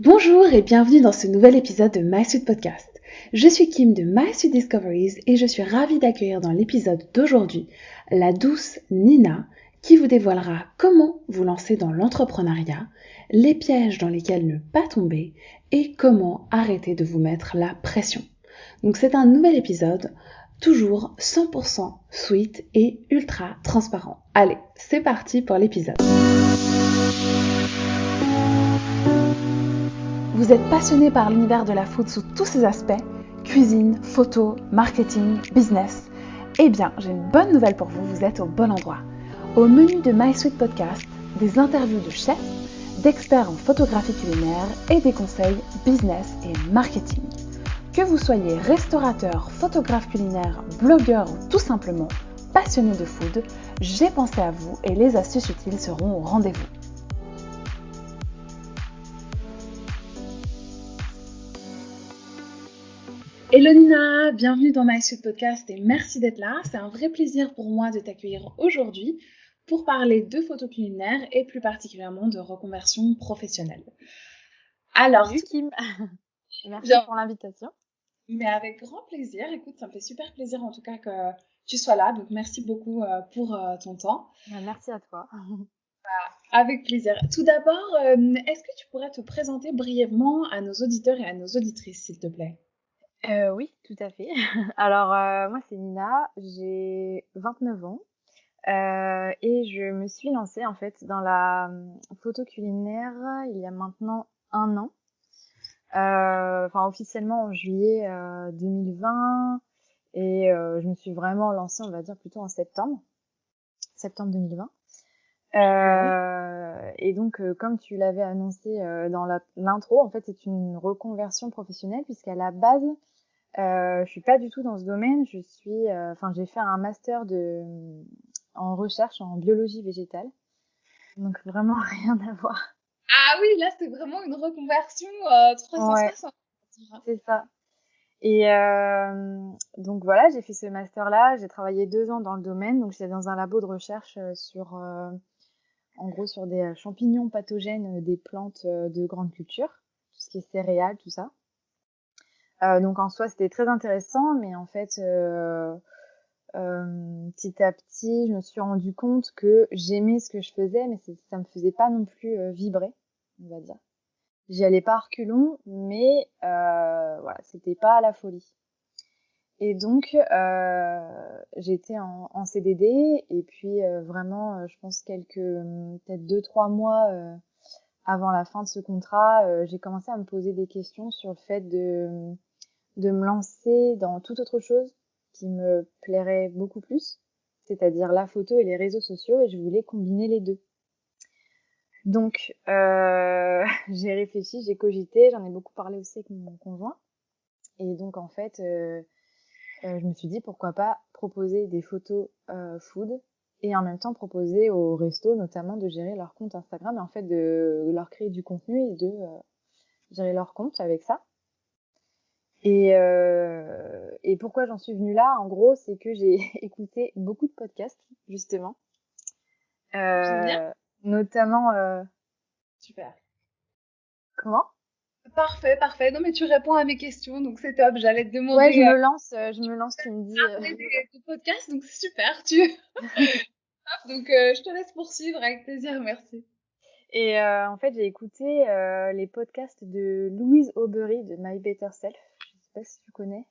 Bonjour et bienvenue dans ce nouvel épisode de My Sweet Podcast. Je suis Kim de My Sweet Discoveries et je suis ravie d'accueillir dans l'épisode d'aujourd'hui la douce Nina qui vous dévoilera comment vous lancer dans l'entrepreneuriat, les pièges dans lesquels ne pas tomber et comment arrêter de vous mettre la pression. Donc c'est un nouvel épisode, toujours 100% sweet et ultra transparent. Allez, c'est parti pour l'épisode. Vous êtes passionné par l'univers de la food sous tous ses aspects, cuisine, photo, marketing, business. Eh bien, j'ai une bonne nouvelle pour vous, vous êtes au bon endroit. Au menu de My Sweet Podcast, des interviews de chefs, d'experts en photographie culinaire et des conseils business et marketing. Que vous soyez restaurateur, photographe culinaire, blogueur ou tout simplement passionné de food, j'ai pensé à vous et les astuces utiles seront au rendez-vous. Hello Nina, bienvenue dans My Sweet Podcast et merci d'être là. C'est un vrai plaisir pour moi de t'accueillir aujourd'hui pour parler de photos culinaires et plus particulièrement de reconversion professionnelle. Alors, Salut Kim, merci bien, pour l'invitation. mais avec grand plaisir. Écoute, ça me fait super plaisir en tout cas que tu sois là, donc merci beaucoup pour ton temps. Merci à toi. Avec plaisir. Tout d'abord, est-ce que tu pourrais te présenter brièvement à nos auditeurs et à nos auditrices, s'il te plaît? Oui, tout à fait. Alors, moi c'est Nina, j'ai 29 ans et je me suis lancée en fait dans la photo culinaire il y a maintenant un an. Enfin officiellement en juillet 2020 et je me suis vraiment lancée, on va dire plutôt en septembre 2020. Ouais. Et donc, comme tu l'avais annoncé dans l'intro, en fait, c'est une reconversion professionnelle puisqu'à la base, je suis pas du tout dans ce domaine. Enfin, j'ai fait un master en recherche en biologie végétale, donc vraiment rien à voir. Ah oui, là c'est vraiment une reconversion Ouais, 360. c'est ça. Et donc voilà, j'ai fait ce master-là. J'ai travaillé 2 ans dans le domaine, donc j'étais dans un labo de recherche en gros sur des champignons pathogènes des plantes de grande culture, tout ce qui est céréales, tout ça. Donc en soi, c'était très intéressant, mais en fait, petit à petit, je me suis rendu compte que j'aimais ce que je faisais, mais ça me faisait pas non plus vibrer, on va dire. J'y allais pas à reculons, mais voilà, c'était pas la folie. Et donc, j'étais en CDD, et puis vraiment, je pense peut-être 2, 3 mois avant la fin de ce contrat, j'ai commencé à me poser des questions sur le fait de me lancer dans toute autre chose qui me plairait beaucoup plus, c'est-à-dire la photo et les réseaux sociaux, et je voulais combiner les deux. Donc, j'ai réfléchi, j'ai cogité, j'en ai beaucoup parlé aussi avec mon conjoint, et donc en fait, je me suis dit pourquoi pas proposer des photos food et en même temps proposer aux restos notamment de gérer leur compte Instagram et en fait de leur créer du contenu et de gérer leur compte avec ça. Et pourquoi j'en suis venue là, en gros, c'est que j'ai écouté beaucoup de podcasts, justement. Génial. Euh, Notamment, Super. comment? Parfait, parfait. Non, mais tu réponds à mes questions, donc c'est top. J'allais te Ouais, demander je me lance, tu me dis. parler des podcasts, donc c'est super. Donc, je te laisse poursuivre avec plaisir, merci. Et en fait, j'ai écouté les podcasts de Louise Aubery de My Better Self. Je sais pas si tu connais.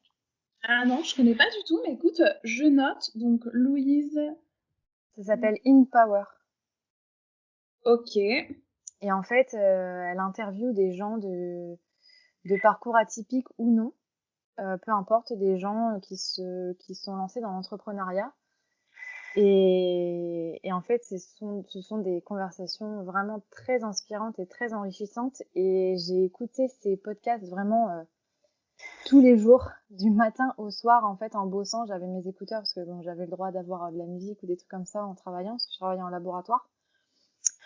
Ah non, je connais pas du tout, mais écoute, je note. Donc, Louise. Ça s'appelle In Power. Ok. Et en fait, elle interviewe des gens de parcours atypiques ou non, peu importe, des gens qui sont lancés dans l'entrepreneuriat. Et en fait, ce sont des conversations vraiment très inspirantes et très enrichissantes. Et j'ai écouté ces podcasts vraiment tous les jours, du matin au soir. En fait, en bossant, j'avais mes écouteurs parce que bon, j'avais le droit d'avoir de la musique ou des trucs comme ça en travaillant, parce que je travaillais en laboratoire.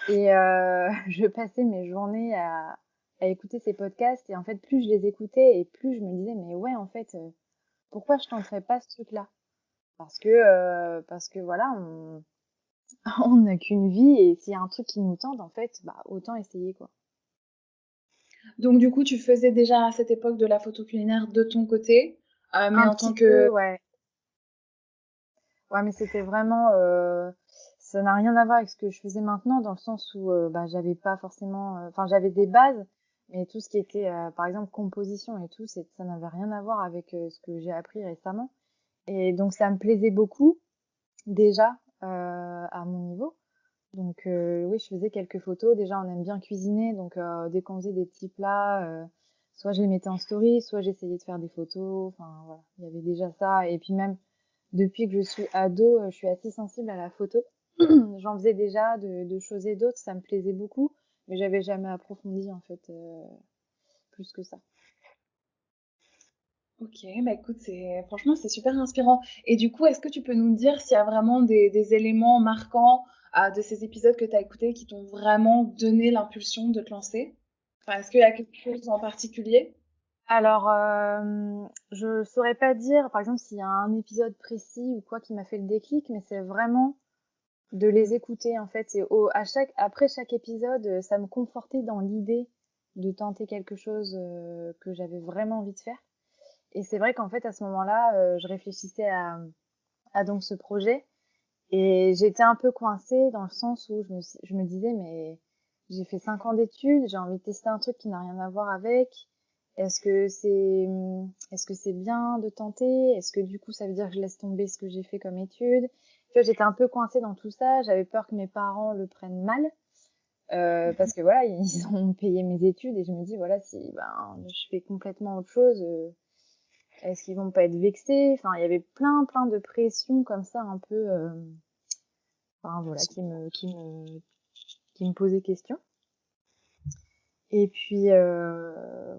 Et je passais mes journées à écouter ces podcasts. Et en fait, plus je les écoutais et plus je me disais, mais ouais, en fait, pourquoi je tenterais pas ce truc-là? Parce que voilà, on n'a qu'une vie et s'il y a un truc qui nous tente, en fait, bah, autant essayer, quoi. Donc du coup, tu faisais déjà à cette époque de la photo culinaire de ton côté, mais Un en tant petit peu, que... ouais. Ouais, mais c'était vraiment, ça n'a rien à voir avec ce que je faisais maintenant, dans le sens où bah, j'avais pas forcément, enfin j'avais des bases, mais tout ce qui était, par exemple, composition et tout, ça n'avait rien à voir avec ce que j'ai appris récemment. Et donc ça me plaisait beaucoup déjà à mon niveau. Donc oui, je faisais quelques photos. Déjà, on aime bien cuisiner, donc dès qu'on faisait des petits plats, soit je les mettais en story, soit j'essayais de faire des photos. Enfin voilà, il y avait déjà ça. Et puis même depuis que je suis ado, je suis assez sensible à la photo. J'en faisais déjà de choses et d'autres, ça me plaisait beaucoup, mais j'avais jamais approfondi en fait plus que ça. Ok, bah écoute, franchement, c'est super inspirant. Et du coup, est-ce que tu peux nous dire s'il y a vraiment des éléments marquants de ces épisodes que tu as écoutés qui t'ont vraiment donné l'impulsion de te lancer? Enfin, est-ce qu'il y a quelque chose en particulier? Alors, je saurais pas dire, par exemple, s'il y a un épisode précis ou quoi qui m'a fait le déclic, mais c'est vraiment de les écouter en fait. Et après chaque épisode, ça me confortait dans l'idée de tenter quelque chose que j'avais vraiment envie de faire. Et c'est vrai qu'en fait, à ce moment-là, je réfléchissais à donc ce projet. Et j'étais un peu coincée dans le sens où je me disais, mais j'ai fait 5 ans d'études, j'ai envie de tester un truc qui n'a rien à voir avec. Est-ce que c'est, est-ce que c'est bien de tenter? Est-ce que du coup, ça veut dire que je laisse tomber ce que j'ai fait comme études? Tu vois, j'étais un peu coincée dans tout ça. J'avais peur que mes parents le prennent mal. Parce que voilà, ils ont payé mes études et je me dis, voilà, si ben, je fais complètement autre chose, est-ce qu'ils vont pas être vexés? Enfin, il y avait plein de pressions comme ça, un peu, enfin voilà, qui me posait question. Et puis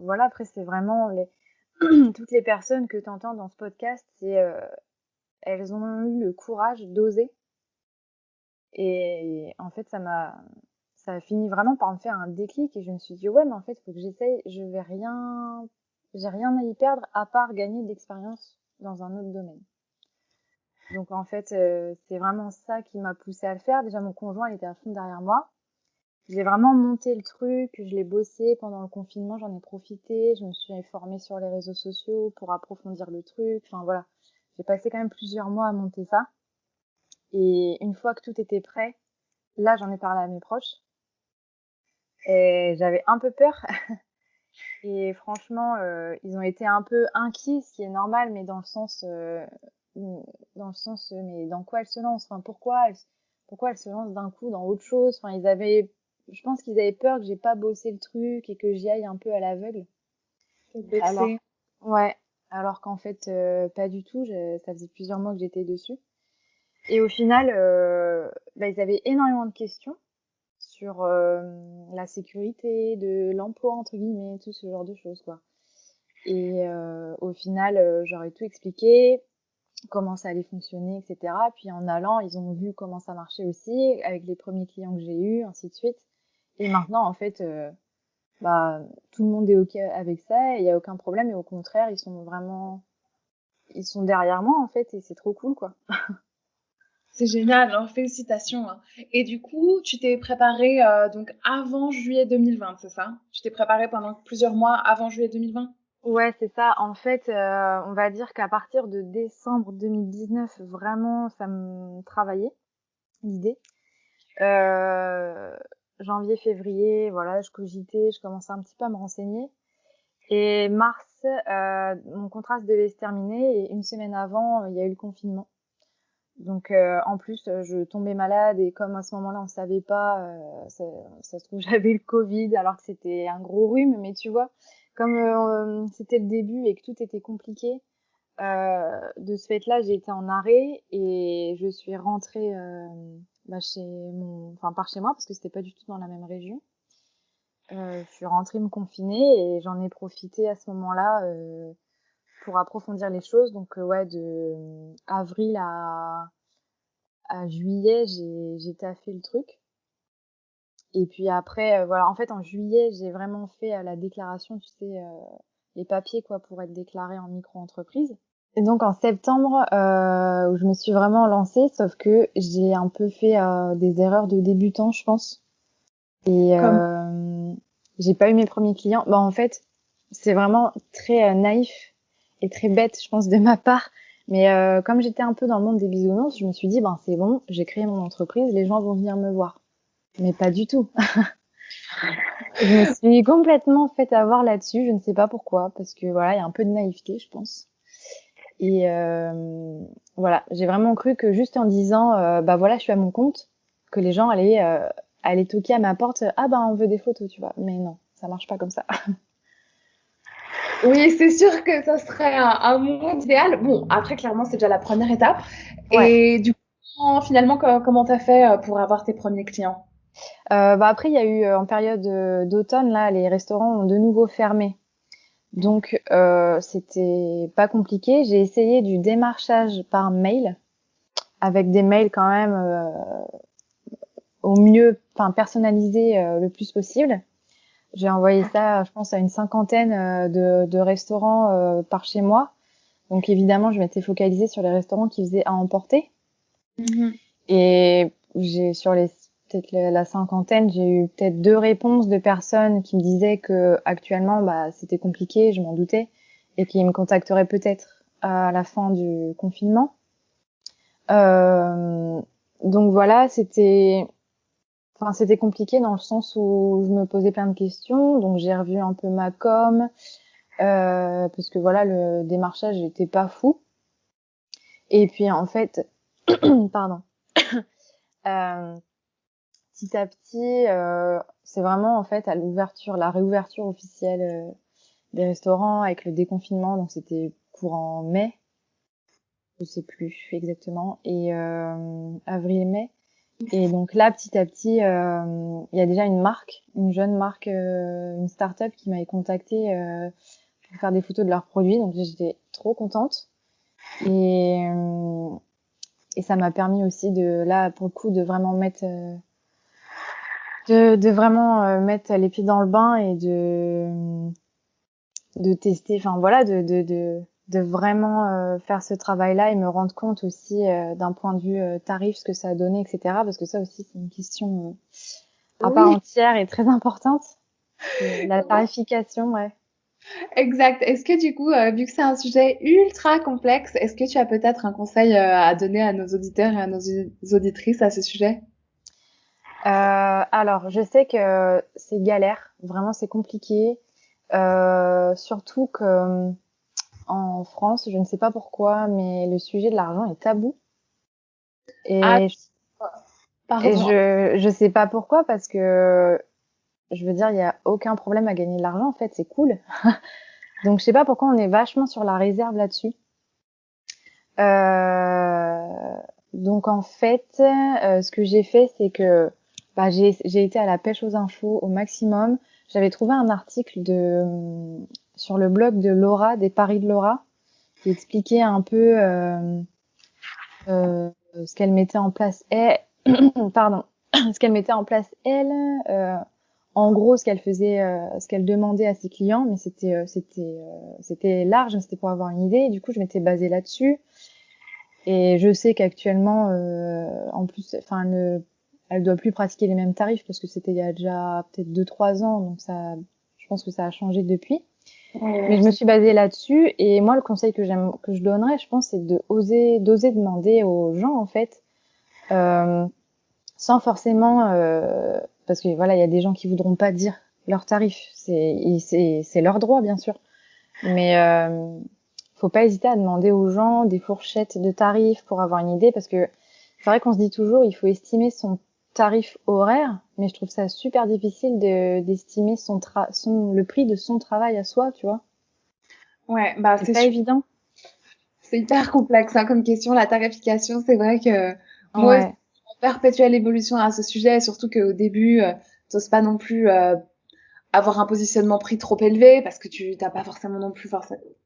voilà, après c'est vraiment toutes les personnes que tu entends dans ce podcast, elles ont eu le courage d'oser. Et en fait, ça a fini vraiment par me faire un déclic et je me suis dit ouais, mais en fait, faut que j'essaye. J'ai rien à y perdre à part gagner de l'expérience dans un autre domaine. Donc en fait, c'est vraiment ça qui m'a poussée à le faire. Déjà, mon conjoint, il était à fond derrière moi. J'ai vraiment monté le truc, je l'ai bossé pendant le confinement, j'en ai profité, je me suis formée sur les réseaux sociaux pour approfondir le truc. Enfin voilà, j'ai passé quand même plusieurs mois à monter ça. Et une fois que tout était prêt, là j'en ai parlé à mes proches. Et j'avais un peu peur. Et franchement, ils ont été un peu inquiets, ce qui est normal, mais mais dans quoi elle se lance? Enfin, pourquoi elle se lance d'un coup dans autre chose? Enfin, je pense qu'ils avaient peur que j'ai pas bossé le truc et que j'y aille un peu à l'aveugle. Vexé. Alors, ouais, alors qu'en fait, pas du tout. Ça faisait plusieurs mois que j'étais dessus. Et au final, bah, ils avaient énormément de questions sur la sécurité de l'emploi, entre guillemets, tout ce genre de choses, quoi. Et au final, j'aurais tout expliqué, comment ça allait fonctionner, etc. Puis en allant, ils ont vu comment ça marchait aussi, avec les premiers clients que j'ai eus, ainsi de suite. Et maintenant, en fait, bah, tout le monde est OK avec ça, et il n'y a aucun problème. Et au contraire, ils sont derrière moi, en fait, et c'est trop cool, quoi. C'est génial, alors félicitations, hein. Et du coup, tu t'es préparée donc avant juillet 2020, c'est ça? Tu t'es préparée pendant plusieurs mois avant juillet 2020? Ouais, c'est ça. En fait, on va dire qu'à partir de décembre 2019, vraiment, ça me travaillait, l'idée. Euh, Janvier, février, voilà, je cogitais, je commençais un petit peu à me renseigner. Et mars, mon contrat devait se terminer et une semaine avant, il y a eu le confinement. Donc en plus, je tombais malade et comme à ce moment-là, on savait pas, ça se trouve j'avais le Covid alors que c'était un gros rhume, mais tu vois, comme c'était le début et que tout était compliqué, de ce fait-là, j'ai été en arrêt et je suis rentrée bah, enfin par chez moi parce que c'était pas du tout dans la même région. Je suis rentrée me confiner et j'en ai profité à ce moment-là pour approfondir les choses. Donc ouais, de avril à juillet, j'ai taffé le truc. Et puis après, voilà, en fait, en juillet, j'ai vraiment fait la déclaration, tu sais, les papiers quoi pour être déclarée en micro-entreprise. Et donc en septembre, où je me suis vraiment lancée, sauf que j'ai un peu fait des erreurs de débutant, je pense. Et Comme j'ai pas eu mes premiers clients. En fait, c'est vraiment très naïf et très bête, je pense, de ma part. Mais comme j'étais un peu dans le monde des bisounours, je me suis dit, c'est bon, j'ai créé mon entreprise, les gens vont venir me voir. Mais pas du tout. Je me suis complètement fait avoir là-dessus, je ne sais pas pourquoi, parce que voilà, il y a un peu de naïveté, je pense. Et voilà, j'ai vraiment cru que juste en disant, voilà, je suis à mon compte, que les gens allaient toquer à ma porte, on veut des photos, tu vois. Mais non, ça marche pas comme ça. Oui, c'est sûr que ça serait un monde idéal. Bon, après, clairement, c'est déjà la première étape. Ouais. Et du coup, finalement, comment t'as fait pour avoir tes premiers clients? Après, il y a eu en période d'automne, là, les restaurants ont de nouveau fermé. Donc, c'était pas compliqué. J'ai essayé du démarchage par mail, avec des mails quand même au mieux, personnalisés le plus possible. J'ai envoyé ça, je pense, à une cinquantaine de restaurants par chez moi. Donc, évidemment, je m'étais focalisée sur les restaurants qui faisaient à emporter. Mhm. Et sur les peut-être la cinquantaine, j'ai eu peut-être 2 réponses de personnes qui me disaient que actuellement, c'était compliqué, je m'en doutais, et qui me contacteraient peut-être à la fin du confinement. Euh, donc voilà, c'était compliqué dans le sens où je me posais plein de questions. Donc j'ai revu un peu ma com, parce que voilà, le démarchage était pas fou. Et puis en fait, pardon. Euh, Petit à petit, c'est vraiment en fait à la réouverture officielle des restaurants avec le déconfinement, donc c'était courant mai, je sais plus exactement, et avril-mai. Et donc là, petit à petit, il y a déjà une jeune marque, une start-up qui m'avait contacté pour faire des photos de leurs produits, donc j'étais trop contente. Et, euh, et ça m'a permis aussi là, pour le coup, de vraiment mettre les pieds dans le bain et de tester, enfin voilà, de vraiment faire ce travail-là et me rendre compte aussi d'un point de vue tarif ce que ça a donné, etc. Parce que ça aussi c'est une question à part Oui, entière et très importante. La tarification, ouais. exact. Est-ce que du coup, vu que c'est un sujet ultra complexe, est-ce que tu as peut-être un conseil à donner à nos auditeurs et à nos auditrices à ce sujet? Alors, je sais que c'est galère, vraiment c'est compliqué, surtout que en France, je ne sais pas pourquoi, mais le sujet de l'argent est tabou. Ah, Et pardon. je sais pas pourquoi, parce que je veux dire, il y a aucun problème à gagner de l'argent, en fait, c'est cool. Donc je sais pas pourquoi on est vachement sur la réserve là-dessus. Euh, donc en fait, ce que j'ai fait, c'est que j'ai été à la pêche aux infos au maximum. J'avais trouvé un article sur le blog de Laura, des paris de Laura, qui expliquait un peu ce qu'elle mettait en place. Pardon, ce qu'elle mettait en place elle. En gros, ce qu'elle faisait, ce qu'elle demandait à ses clients, mais c'était large, c'était pour avoir une idée. Et du coup, je m'étais basée là-dessus. Et je sais qu'actuellement, en plus, elle doit plus pratiquer les mêmes tarifs parce que c'était il y a déjà peut-être 2-3 ans, donc je pense que ça a changé depuis. Mais je me suis basée là-dessus. Et moi, le conseil que je donnerais, je pense, c'est d'oser demander aux gens, en fait, euh, sans forcément, parce que voilà, il y a des gens qui voudront pas dire leurs tarifs. C'est leur droit, bien sûr. Mais faut pas hésiter à demander aux gens des fourchettes de tarifs pour avoir une idée, parce que c'est vrai qu'on se dit toujours, il faut estimer son tarif horaire, mais je trouve ça super difficile d'estimer le prix de son travail à soi, tu vois. Ouais, C'est pas évident. c'est hyper complexe hein, comme question, la tarification. C'est vrai que moi aussi, Ouais. en perpétuelle évolution à ce sujet, surtout qu'au début, t'oses pas non plus avoir un positionnement prix trop élevé parce que tu t'as pas forcément non plus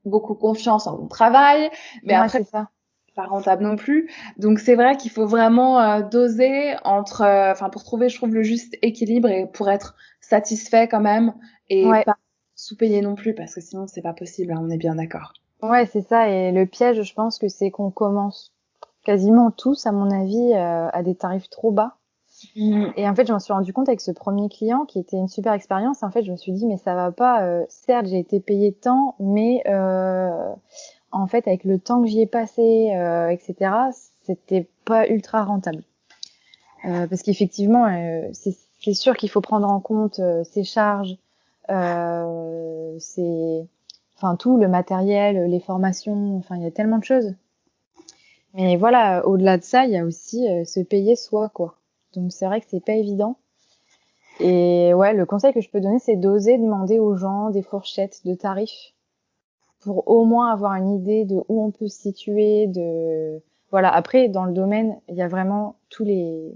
beaucoup confiance en ton travail. Mais Ouais, après, c'est ça. c'est pas rentable non plus. Donc c'est vrai qu'il faut vraiment doser entre, enfin pour trouver, je trouve, le juste équilibre et pour être satisfait quand même et Ouais. pas sous-payer non plus parce que sinon c'est pas possible. Hein, on est bien d'accord. Ouais, c'est ça. Et le piège, je pense que c'est qu'on commence quasiment tous, à mon avis, à des tarifs trop bas. Et en fait, je m'en suis rendu compte avec ce premier client qui était une super expérience. En fait, je me suis dit, mais ça va pas. Certes, j'ai été payée tant, mais en fait, avec le temps que j'y ai passé, etc., c'était pas ultra rentable. Parce qu'effectivement, c'est sûr qu'il faut prendre en compte ses charges, enfin tout, le matériel, les formations, enfin il y a tellement de choses. Mais voilà, au-delà de ça, il y a aussi se payer soi, quoi. Donc c'est vrai que c'est pas évident. Et ouais, le conseil que je peux donner, c'est d'oser demander aux gens des fourchettes de tarifs pour au moins avoir une idée de où on peut se situer, de voilà. Après, dans le domaine, il y a vraiment j'ai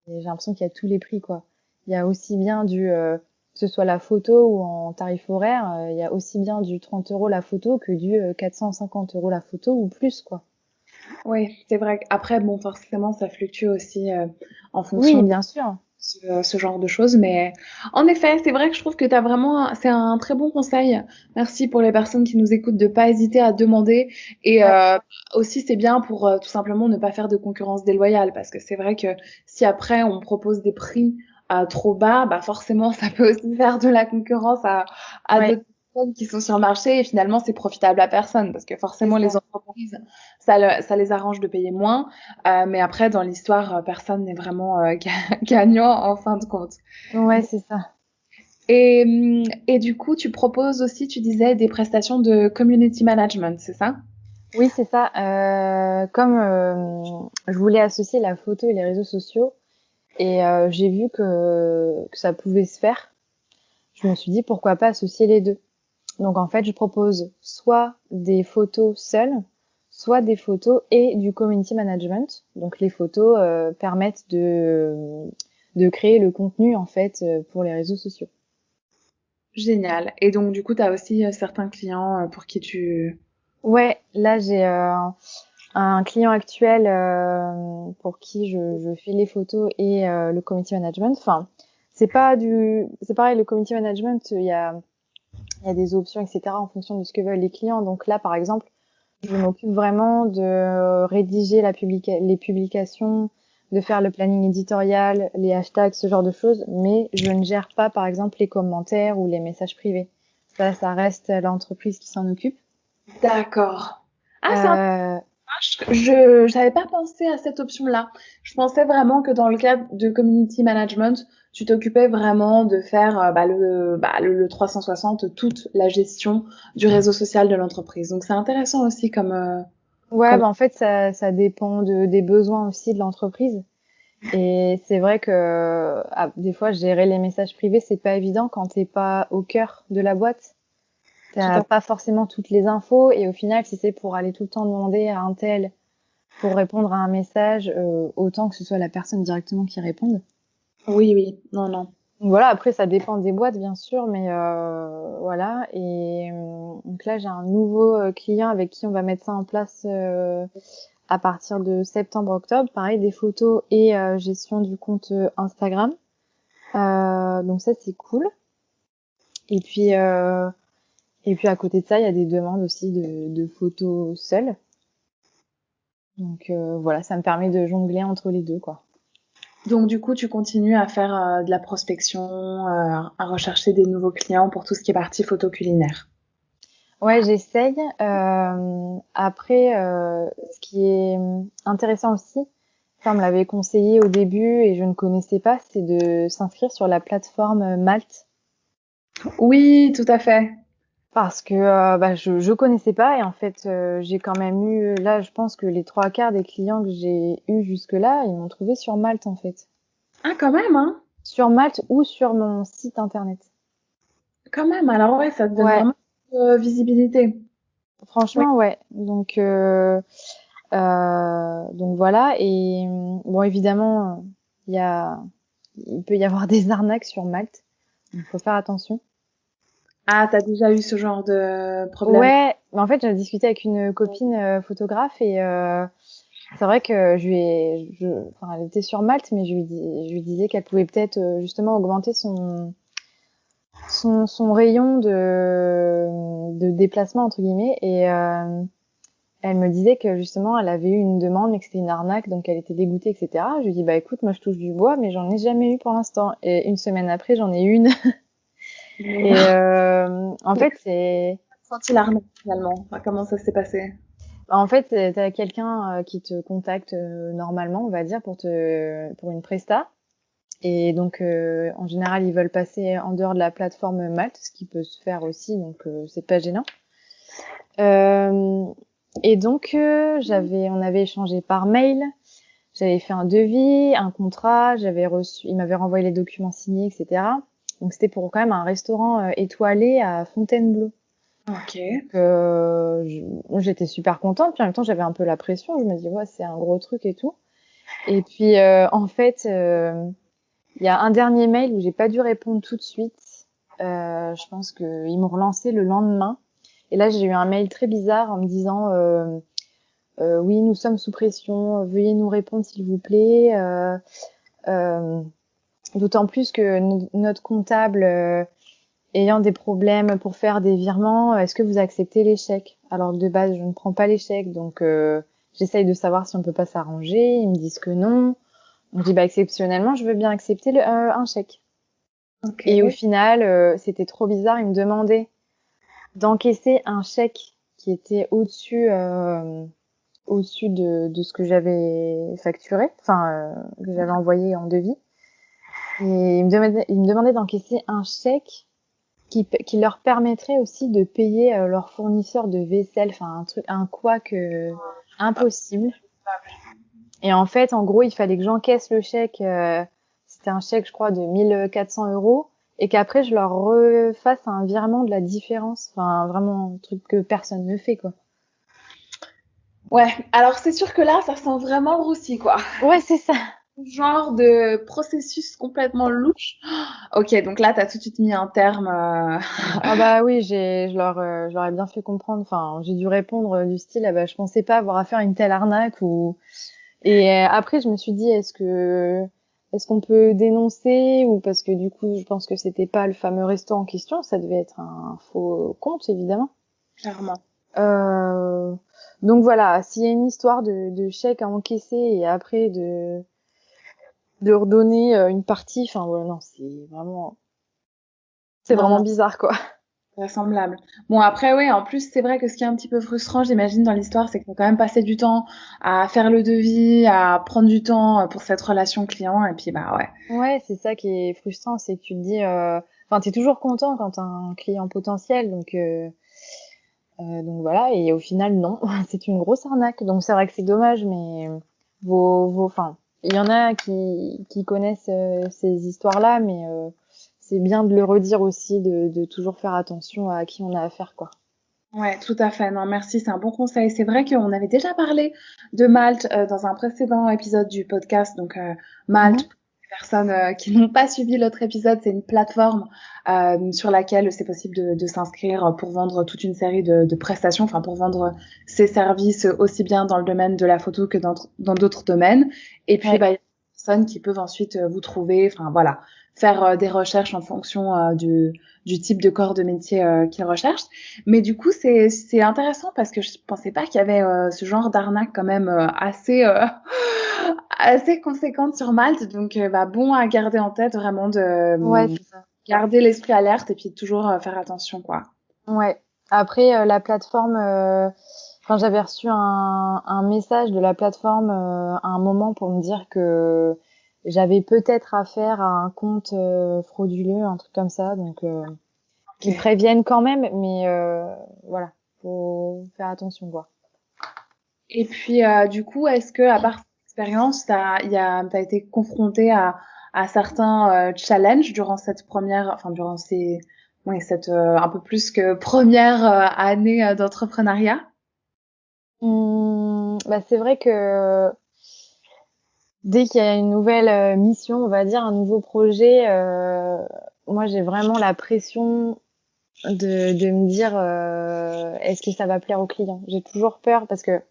l'impression qu'il y a tous les prix, quoi. Il y a aussi bien que ce soit la photo ou en tarif horaire, il y a aussi bien du 30 € la photo que du 450 € la photo ou plus, quoi. Oui, c'est vrai. Après, bon, forcément, ça fluctue aussi en Oui, fonction de bien sûr. ce genre de choses. Mais en effet, c'est vrai que je trouve que t'as vraiment, c'est un très bon conseil. Merci pour les personnes qui nous écoutent de pas hésiter à demander. Et Ouais, aussi, c'est bien pour tout simplement ne pas faire de concurrence déloyale. Parce que c'est vrai que si après on propose des prix trop bas, bah forcément, ça peut aussi faire de la concurrence à ouais, d'autres personnes qui sont sur le marché. Et finalement, c'est profitable à personne. Parce que c'est forcément, les ça. entreprises, ça les arrange de payer moins. Mais après, dans l'histoire, personne n'est vraiment gagnant en fin de compte. Ouais, c'est ça. Et du coup, tu proposes aussi, tu disais, des prestations de community management, c'est ça? Oui, c'est ça. Comme je voulais associer la photo et les réseaux sociaux, et j'ai vu que ça pouvait se faire, je me suis dit pourquoi pas associer les deux. Donc en fait, je propose soit des photos seules, soit des photos et du community management. Donc les photos permettent de créer le contenu en fait pour les réseaux sociaux. Génial. Et donc, du coup, tu as aussi certains clients pour qui tu... Ouais, là j'ai un client actuel pour qui je fais les photos et le community management. Enfin, c'est pareil, le community management, il y a des options, etc. en fonction de ce que veulent les clients. Donc là, par exemple, je m'occupe vraiment de rédiger les publications, de faire le planning éditorial, les hashtags, ce genre de choses, mais je ne gère pas, par exemple, les commentaires ou les messages privés. Ça reste l'entreprise qui s'en occupe. D'accord. Ah, c'est Euh, je n'avais pas pensé à cette option-là. Je pensais vraiment que dans le cadre de community management, tu t'occupais vraiment de faire le 360, toute la gestion du réseau social de l'entreprise. Donc c'est intéressant aussi ouais, comme... bah en fait, ça dépend des besoins aussi de l'entreprise. Et c'est vrai que des fois, gérer les messages privés, c'est pas évident quand t'es pas au cœur de la boîte. Tout T'as à pas forcément toutes les infos et au final, si c'est pour aller tout le temps demander à un tel pour répondre à un message, autant que ce soit la personne directement qui réponde. Oui, oui, non, non. Donc voilà, après ça dépend des boîtes bien sûr, mais voilà. Et donc là, j'ai un nouveau client avec qui on va mettre ça en place à partir de septembre-octobre. Pareil, des photos et gestion du compte Instagram. Donc ça c'est cool. Et puis euh, et puis à côté de ça, il y a des demandes aussi de photos seules. Donc voilà, ça me permet de jongler entre les deux, quoi. Donc du coup, tu continues à faire de la prospection, à rechercher des nouveaux clients pour tout ce qui est partie photo culinaire. Ouais, j'essaye. Après, ce qui est intéressant aussi, ça on me l'avait conseillé au début et je ne connaissais pas, c'est de s'inscrire sur la plateforme Malte. Oui, tout à fait. Parce que bah, je connaissais pas et en fait j'ai quand même eu là je pense que les trois quarts des clients que j'ai eu jusque là ils m'ont trouvé sur Malte en fait, Ah, quand même, hein? sur Malte ou sur mon site internet. Quand même. Alors ouais, ça te donne Ouais, vraiment visibilité. Oui. franchement ouais. Donc voilà et bon évidemment il y a il peut y avoir des arnaques sur Malte, il faut faire attention. Ah, t'as déjà eu ce genre de problème? Ouais, mais en fait j'ai discuté avec une copine photographe et c'est vrai que enfin, elle était sur Malte, mais je lui disais qu'elle pouvait peut-être justement augmenter son rayon de déplacement entre guillemets. Et Elle me disait que justement, elle avait eu une demande, mais que c'était une arnaque, donc elle était dégoûtée, etc. Je lui dis, bah écoute, moi je touche du bois, mais j'en ai jamais eu pour l'instant. Et une semaine après, j'en ai une. Mais Et en fait, c'est, senti l'arnaque finalement. Enfin, comment ça s'est passé? en fait, t'as quelqu'un qui te contacte normalement, on va dire, pour une presta. Et donc, en général, ils veulent passer en dehors de la plateforme Malte, ce qui peut se faire aussi, donc c'est pas gênant. Euh, et donc, on avait échangé par mail. J'avais fait un devis, un contrat, il m'avait renvoyé les documents signés, etc. Donc c'était pour quand même un restaurant étoilé à Fontainebleau. Ok. Donc moi, j'étais super contente, puis en même temps j'avais un peu la pression. Je me dis ouais c'est un gros truc et tout. Et puis en fait il y a un dernier mail où j'ai pas dû répondre tout de suite. Je pense qu'ils m'ont relancé le lendemain. Et là j'ai eu un mail très bizarre en me disant oui, nous sommes sous pression, veuillez nous répondre s'il vous plaît. Euh, D'autant plus que notre comptable ayant des problèmes pour faire des virements, est-ce que vous acceptez l'échec? Alors que de base, je ne prends pas l'échec, donc j'essaye de savoir si on peut pas s'arranger. Ils me disent que non. On dit bah exceptionnellement, je veux bien accepter un chèque. Ok. Et au final, c'était trop bizarre. Ils me demandaient d'encaisser un chèque qui était au-dessus de ce que j'avais facturé, enfin que j'avais envoyé en devis. Et ils me demandaient d'encaisser un chèque qui leur permettrait aussi de payer leurs fournisseurs de vaisselle, enfin un couac impossible. Et en fait, en gros, il fallait que j'encaisse le chèque. C'était un chèque, je crois, de 1 400 € et qu'après je leur refasse un virement de la différence. Enfin, vraiment un truc que personne ne fait, quoi. Ouais, alors c'est sûr que là, ça sent vraiment le roussi, quoi. Ouais, c'est ça. Genre de processus complètement louche. Ok, donc là, t'as tout de suite mis un terme. Ah bah oui, je leur ai bien fait comprendre. Enfin, j'ai dû répondre du style, ah bah, je pensais pas avoir affaire à une telle arnaque ou. Et après, je me suis dit, est-ce qu'on peut dénoncer ou parce que du coup, je pense que c'était pas le fameux resto en question, ça devait être un faux compte évidemment. Clairement. Euh, donc voilà, s'il y a une histoire de chèque à encaisser et après de redonner une partie, enfin ouais, non, c'est Non, vraiment non, bizarre quoi. vraisemblable. Bon, après, oui, en plus, c'est vrai que ce qui est un petit peu frustrant, j'imagine, dans l'histoire, c'est que t'as quand même passé du temps à faire le devis, à prendre du temps pour cette relation client, et puis, bah ouais. Ouais, c'est ça qui est frustrant, c'est que tu te dis, enfin, t'es toujours content quand t'as un client potentiel, donc voilà, et au final, non, c'est une grosse arnaque. Donc c'est vrai que c'est dommage, mais enfin, il y en a qui connaissent ces histoires-là, mais c'est bien de le redire aussi, de toujours faire attention à qui on a affaire, quoi. Ouais, tout à fait. Non, merci, c'est un bon conseil. C'est vrai qu'on avait déjà parlé de Malte dans un précédent épisode du podcast. Donc, Malte, Mhm. pour les personnes qui n'ont pas suivi l'autre épisode, c'est une plateforme sur laquelle c'est possible de s'inscrire pour vendre toute une série de prestations, enfin pour vendre ses services aussi bien dans le domaine de la photo que dans d'autres domaines. Et puis, Ouais. bah, il y a des personnes qui peuvent ensuite vous trouver, enfin voilà, faire des recherches en fonction du type de corps de métier qu'ils recherchent. Mais du coup, c'est intéressant parce que je pensais pas qu'il y avait ce genre d'arnaque quand même assez conséquente sur Malte. Donc, bah, bon à garder en tête vraiment de Ouais, c'est ça. garder l'esprit alerte et puis de toujours faire attention, quoi. Ouais. Après, la plateforme, enfin, j'avais reçu un message de la plateforme à un moment pour me dire que j'avais peut-être affaire à un compte frauduleux, un truc comme ça. Donc, ils Ok. préviennent quand même, mais voilà, faut faire attention, quoi. Et puis, du coup, est-ce que, à part cette expérience, t'as été confronté à certains challenges durant cette première, enfin, durant cette un peu plus que première année d'entrepreneuriat? Bah, c'est vrai que dès qu'il y a une nouvelle mission, on va dire, un nouveau projet, moi j'ai vraiment la pression de me dire est-ce que ça va plaire au client. J'ai toujours peur parce que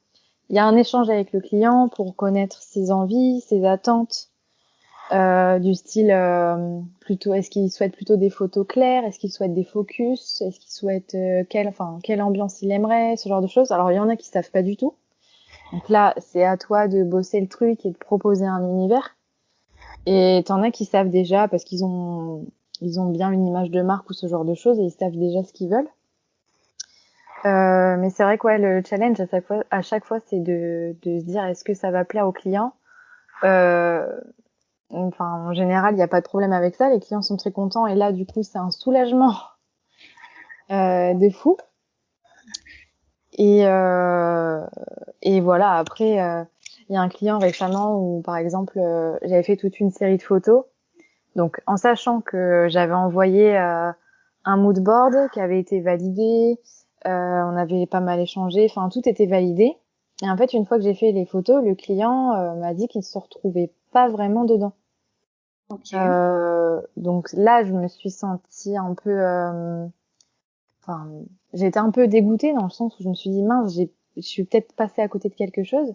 il y a un échange avec le client pour connaître ses envies, ses attentes. Du style plutôt, est-ce qu'il souhaite plutôt des photos claires, est-ce qu'il souhaite des focus, est-ce qu'il souhaite quelle ambiance il aimerait, ce genre de choses. Alors il y en a qui savent pas du tout. Donc là, c'est à toi de bosser le truc et de proposer un univers. Et t'en as qui savent déjà parce qu'ils ont bien une image de marque ou ce genre de choses et ils savent déjà ce qu'ils veulent. Mais c'est vrai que ouais, le challenge à chaque fois, c'est de se dire est-ce que ça va plaire aux clients. Enfin, en général, il n'y a pas de problème avec ça. Les clients sont très contents et là, du coup, c'est un soulagement de fou. Et, euh, et voilà. Après, il y a un client récemment où, par exemple, j'avais fait toute une série de photos. Donc, en sachant que j'avais envoyé un mood board qui avait été validé, on avait pas mal échangé. Enfin, tout était validé. Et en fait, une fois que j'ai fait les photos, le client m'a dit qu'il ne se retrouvait pas vraiment dedans. Ok. Donc là, je me suis sentie un peu, enfin, j'ai été un peu dégoûtée dans le sens où je me suis dit mince, je suis peut-être passée à côté de quelque chose.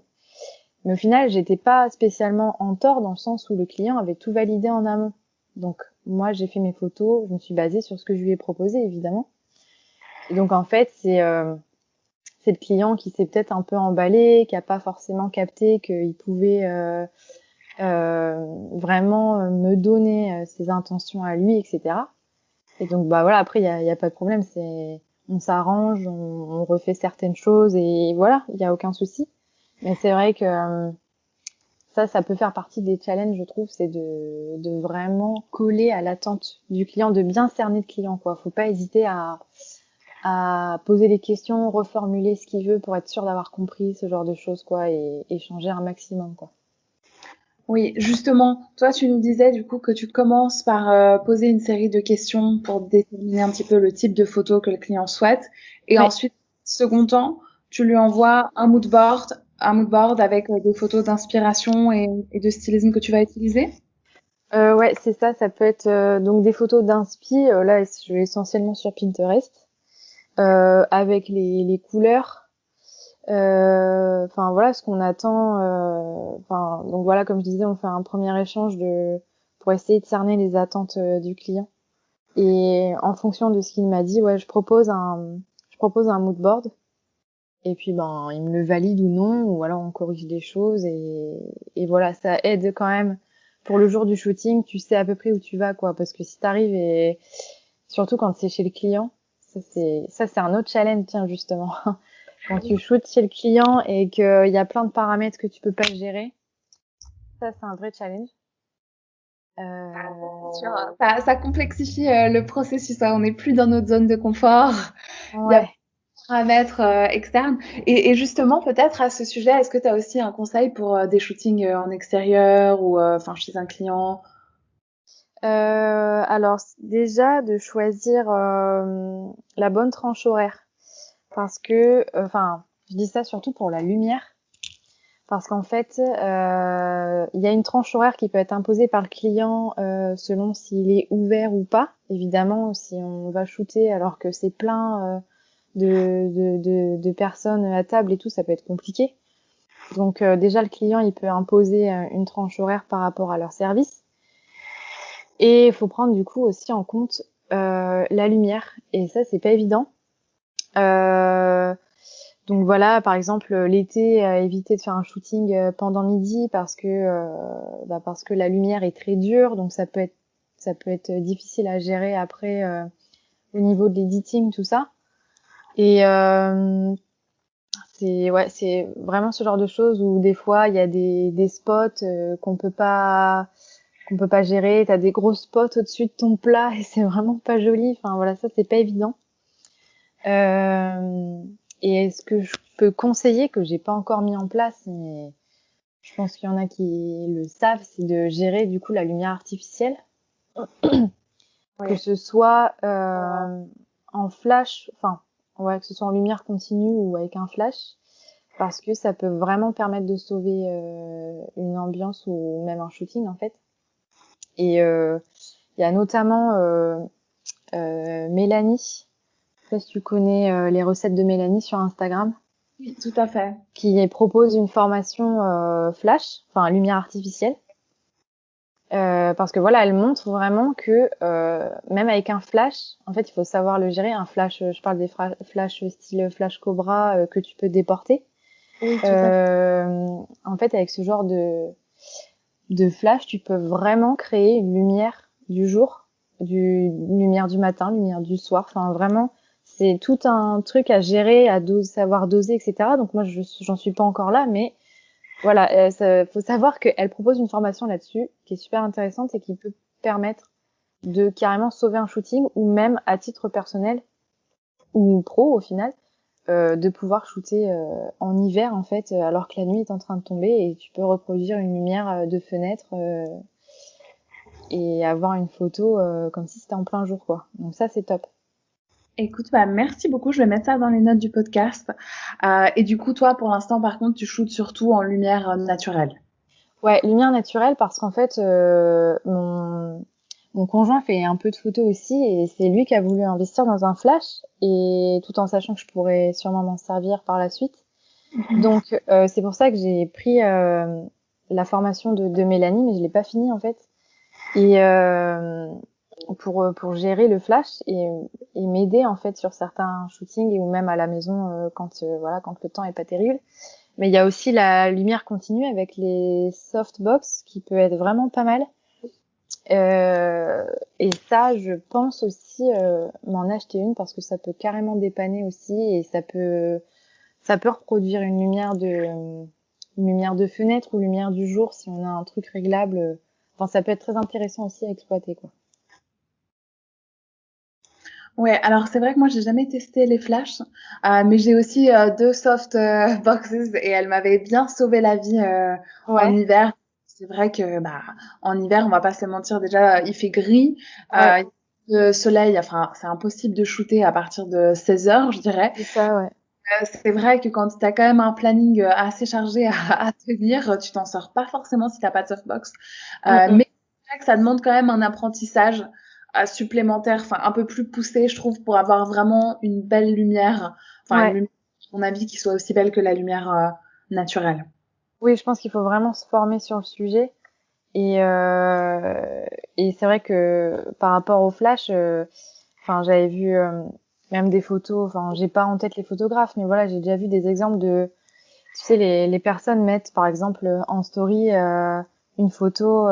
Mais au final, j'étais pas spécialement en tort dans le sens où le client avait tout validé en amont. Donc moi, j'ai fait mes photos, je me suis basée sur ce que je lui ai proposé évidemment. Et donc en fait, c'est le client qui s'est peut-être un peu emballé, qui a pas forcément capté qu'il pouvait vraiment me donner ses intentions à lui, etc. Et donc bah voilà, après il y a pas de problème, on s'arrange, on refait certaines choses et voilà, il y a aucun souci. Mais c'est vrai que ça peut faire partie des challenges, je trouve, c'est de vraiment coller à l'attente du client, de bien cerner le client, quoi. Faut pas hésiter à poser des questions, reformuler ce qu'il veut pour être sûr d'avoir compris ce genre de choses, quoi, et échanger un maximum, quoi. Oui, justement, toi, tu nous disais du coup que tu commences par poser une série de questions pour déterminer un petit peu le type de photo que le client souhaite. Et Ouais. ensuite, second temps, tu lui envoies un mood board avec des photos d'inspiration et de stylisme que tu vas utiliser. Ouais, c'est ça, ça peut être donc des photos d'inspi, là je vais essentiellement sur Pinterest, avec les couleurs, enfin voilà ce qu'on attend, enfin donc voilà comme je disais, on fait un premier échange pour essayer de cerner les attentes du client. Et en fonction de ce qu'il m'a dit, ouais, je propose un mood board. Et puis ben il me le valide ou non, ou alors on corrige des choses et voilà, ça aide quand même pour le jour du shooting, tu sais à peu près où tu vas quoi, parce que si t'arrives et surtout quand c'est chez le client, ça c'est un autre challenge tiens justement. Quand tu shootes chez le client et qu'il y a plein de paramètres que tu peux pas gérer, ça c'est un vrai challenge. Sûr, hein. Ça complexifie le processus, hein. On n'est plus dans notre zone de confort. Il y a Ouais. paramètres externes. Et justement, peut-être à ce sujet, est-ce que tu as aussi un conseil pour des shootings en extérieur ou enfin chez un client? Alors déjà de choisir la bonne tranche horaire parce que enfin je dis ça surtout pour la lumière parce qu'en fait il y a une tranche horaire qui peut être imposée par le client selon s'il est ouvert ou pas. Évidemment si on va shooter alors que c'est plein de personnes à table et tout, ça peut être compliqué. Donc déjà le client il peut imposer une tranche horaire par rapport à leur service. Et il faut prendre du coup aussi en compte la lumière. Et ça, c'est pas évident. Euh, donc voilà, par exemple, l'été, éviter de faire un shooting pendant midi parce que la lumière est très dure, donc ça peut être difficile à gérer après au niveau de l'editing, tout ça. Et c'est vraiment ce genre de choses où des fois il y a des spots qu'on peut pas gérer, t'as des gros spots au-dessus de ton plat et c'est vraiment pas joli. Enfin voilà, ça c'est pas évident. Euh, et ce que je peux conseiller, que j'ai pas encore mis en place, mais je pense qu'il y en a qui le savent, c'est de gérer du coup la lumière artificielle, que Oui. ce soit en flash, enfin ouais, que ce soit en lumière continue ou avec un flash, parce que ça peut vraiment permettre de sauver une ambiance ou même un shooting en fait. Et il y a notamment Mélanie. Je sais pas si tu connais les recettes de Mélanie sur Instagram, Oui, tout à fait. qui propose une formation flash, enfin lumière artificielle. Parce que voilà, elle montre vraiment que même avec un flash, en fait, il faut savoir le gérer. Un flash, je parle des flashs style flash Cobra que tu peux déporter. Oui, tout à fait. En fait, avec ce genre de flash, tu peux vraiment créer une lumière du jour, une lumière du matin, une lumière du soir. Enfin, vraiment, c'est tout un truc à gérer, savoir doser, etc. Donc moi, j'en suis pas encore là, mais voilà, faut savoir qu'elle propose une formation là-dessus qui est super intéressante et qui peut permettre de carrément sauver un shooting ou même à titre personnel ou pro au final, de pouvoir shooter en hiver en fait, alors que la nuit est en train de tomber et tu peux reproduire une lumière de fenêtre et avoir une photo comme si c'était en plein jour quoi. Donc ça c'est top. Écoute, bah, merci beaucoup. Je vais mettre ça dans les notes du podcast. Et du coup, toi, pour l'instant, par contre, tu shootes surtout en lumière naturelle. Ouais, lumière naturelle parce qu'en fait mon conjoint fait un peu de photos aussi et c'est lui qui a voulu investir dans un flash et tout en sachant que je pourrais sûrement m'en servir par la suite. Donc c'est pour ça que j'ai pris la formation de Mélanie, mais je l'ai pas fini en fait. Et pour gérer le flash et m'aider en fait sur certains shootings ou même à la maison quand voilà quand le temps est pas terrible. Mais il y a aussi la lumière continue avec les softbox qui peut être vraiment pas mal. Et ça, je pense aussi m'en acheter une parce que ça peut carrément dépanner aussi et ça peut reproduire une lumière de fenêtre ou lumière du jour si on a un truc réglable. Enfin, ça peut être très intéressant aussi à exploiter, quoi. Ouais, alors c'est vrai que moi j'ai jamais testé les flashs, mais j'ai aussi deux soft boxes et elles m'avaient bien sauvé la vie en Ouais, hiver. C'est vrai que bah en hiver, on va pas se mentir, déjà il fait gris, ouais, le soleil, enfin c'est impossible de shooter à partir de 16 heures, je dirais. c'est ça, ouais. C'est vrai que quand tu as quand même un planning assez chargé à tenir, tu t'en sors pas forcément si t'as pas de softbox. Mm, mm. Mais c'est vrai que ça demande quand même un apprentissage supplémentaire, enfin un peu plus poussé, je trouve, pour avoir vraiment une belle lumière, enfin une Ouais. lumière, à mon avis, qui soit aussi belle que la lumière naturelle. Oui, je pense qu'il faut vraiment se former sur le sujet. Et, c'est vrai que par rapport au flash, enfin, j'avais vu même des photos, enfin, j'ai pas en tête les photographes, mais voilà, j'ai déjà vu des exemples de, tu sais, les personnes mettent par exemple en story une photo,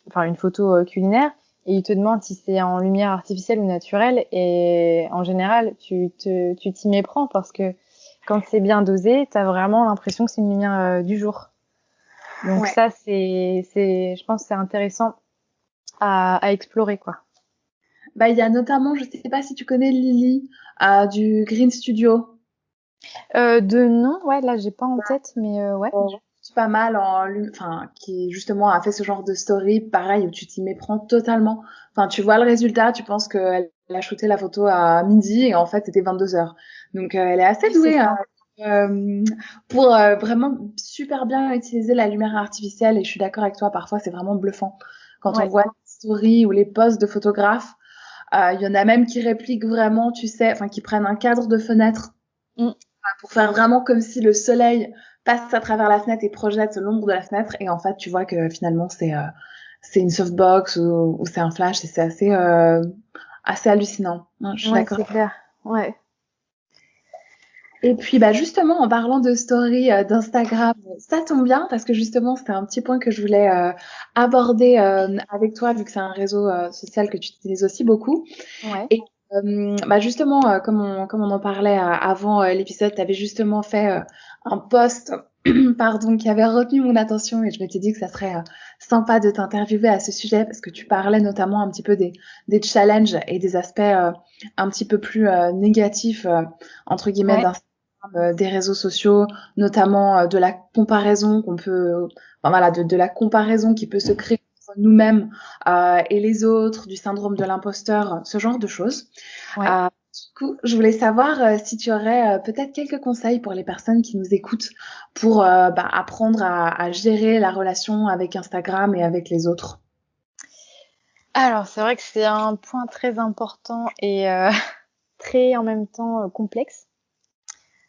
enfin une photo culinaire, et ils te demandent si c'est en lumière artificielle ou naturelle, et en général, tu t'y méprends parce que quand c'est bien dosé, t'as vraiment l'impression que c'est une lumière du jour. Donc Ouais. ça, je pense que c'est intéressant à explorer, quoi. Bah il y a notamment, je sais pas si tu connais Lily du Green Studio. De nom, ouais, là, j'ai pas en tête, mais ouais. C'est pas mal enfin qui justement a fait ce genre de story pareil où tu t'y méprends totalement, enfin tu vois le résultat, tu penses qu'elle a shooté la photo à midi et en fait c'était 22 heures, donc elle est assez Oui, c'est douée hein, ça. euh, pour vraiment super bien utiliser la lumière artificielle. Et je suis d'accord avec toi, parfois c'est vraiment bluffant quand on Ouais. voit les stories ou les posts de photographes. Il y en a même qui répliquent vraiment, tu sais, enfin qui prennent un cadre de fenêtre Mm. pour faire vraiment comme si le soleil passe à travers la fenêtre et projette l'ombre de la fenêtre. Et en fait, tu vois que finalement, c'est une softbox ou c'est un flash et c'est assez hallucinant. Non, je suis Ouais, d'accord. c'est clair. Ouais. Et puis, bah, justement, en parlant de story d'Instagram, ça tombe bien parce que justement, c'était un petit point que je voulais aborder avec toi vu que c'est un réseau social que tu utilises aussi beaucoup. Ouais. Et bah justement, comme on en parlait avant l'épisode, tu avais justement fait un post pardon, qui avait retenu mon attention et je m'étais dit que ça serait sympa de t'interviewer à ce sujet parce que tu parlais notamment un petit peu des challenges et des aspects un petit peu plus négatifs, entre guillemets, Ouais. d'Instagram, des réseaux sociaux, notamment de la comparaison qu'on peut, enfin voilà, de la comparaison qui peut se créer entre nous-mêmes et les autres, du syndrome de l'imposteur, ce genre de choses. Ouais. Du coup, je voulais savoir si tu aurais peut-être quelques conseils pour les personnes qui nous écoutent pour bah, apprendre à gérer la relation avec Instagram et avec les autres. Alors, c'est vrai que c'est un point très important et très en même temps complexe.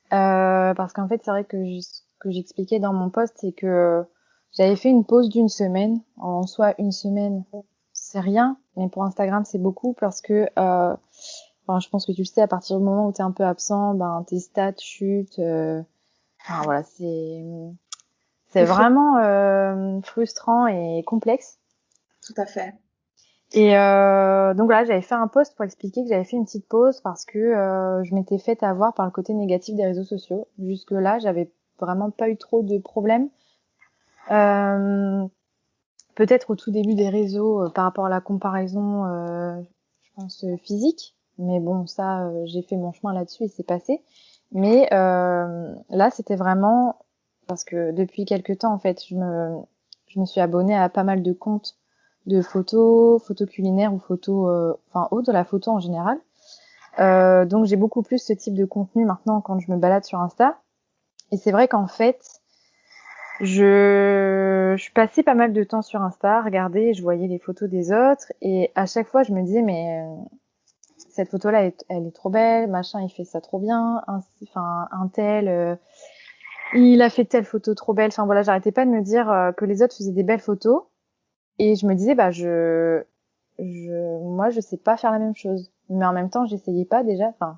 Parce qu'en fait, c'est vrai que ce que j'expliquais dans mon post, c'est que J'avais fait une pause d'une semaine. En soi, une semaine, c'est rien, mais pour Instagram, c'est beaucoup parce que, enfin, je pense que tu le sais, à partir du moment où tu es un peu absent, ben, tes stats chutent. Enfin, voilà, c'est C'est frustrant. vraiment frustrant et complexe. Tout à fait. Et donc voilà, j'avais fait un post pour expliquer que j'avais fait une petite pause parce que je m'étais fait avoir par le côté négatif des réseaux sociaux. Jusque-là, j'avais vraiment pas eu trop de problèmes. Euh, Peut-être au tout début des réseaux par rapport à la comparaison, je pense physique. Mais bon, ça, j'ai fait mon chemin là-dessus et c'est passé. Mais là, c'était vraiment parce que depuis quelques temps, en fait, je me suis abonnée à pas mal de comptes de photos culinaires ou photos, enfin, hautes de la photo en général. Donc, j'ai beaucoup plus ce type de contenu maintenant quand je me balade sur Insta. Et c'est vrai qu'en fait, je passais pas mal de temps sur Insta, regarder, je voyais les photos des autres, et à chaque fois, je me disais, mais cette photo-là, elle est trop belle, machin, il fait ça trop bien, enfin, un tel, il a fait telle photo trop belle. Enfin voilà, j'arrêtais pas de me dire que les autres faisaient des belles photos, et je me disais, bah moi, je sais pas faire la même chose. Mais en même temps, j'essayais pas déjà. Enfin,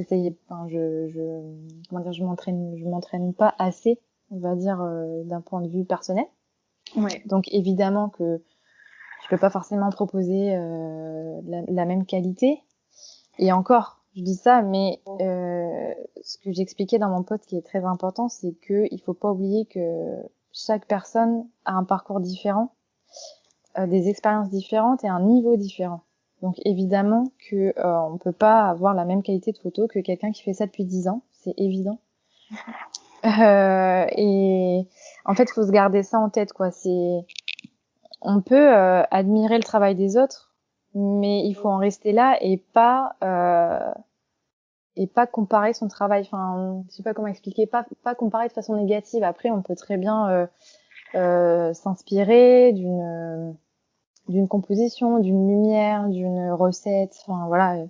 enfin, comment dire, je m'entraîne pas assez, on va dire, d'un point de vue personnel. Ouais. Donc évidemment que je peux pas forcément proposer la même qualité. Et encore, je dis ça, mais ce que j'expliquais dans mon post qui est très important, c'est que il faut pas oublier que chaque personne a un parcours différent, des expériences différentes et un niveau différent. Donc évidemment que on peut pas avoir la même qualité de photo que quelqu'un qui fait ça depuis 10 ans, c'est évident. Et en fait, faut se garder ça en tête, quoi. On peut admirer le travail des autres, mais il faut en rester là et pas comparer son travail. Enfin, je sais pas comment expliquer, pas comparer de façon négative. Après, on peut très bien s'inspirer d'une composition, d'une lumière, d'une recette. Enfin voilà,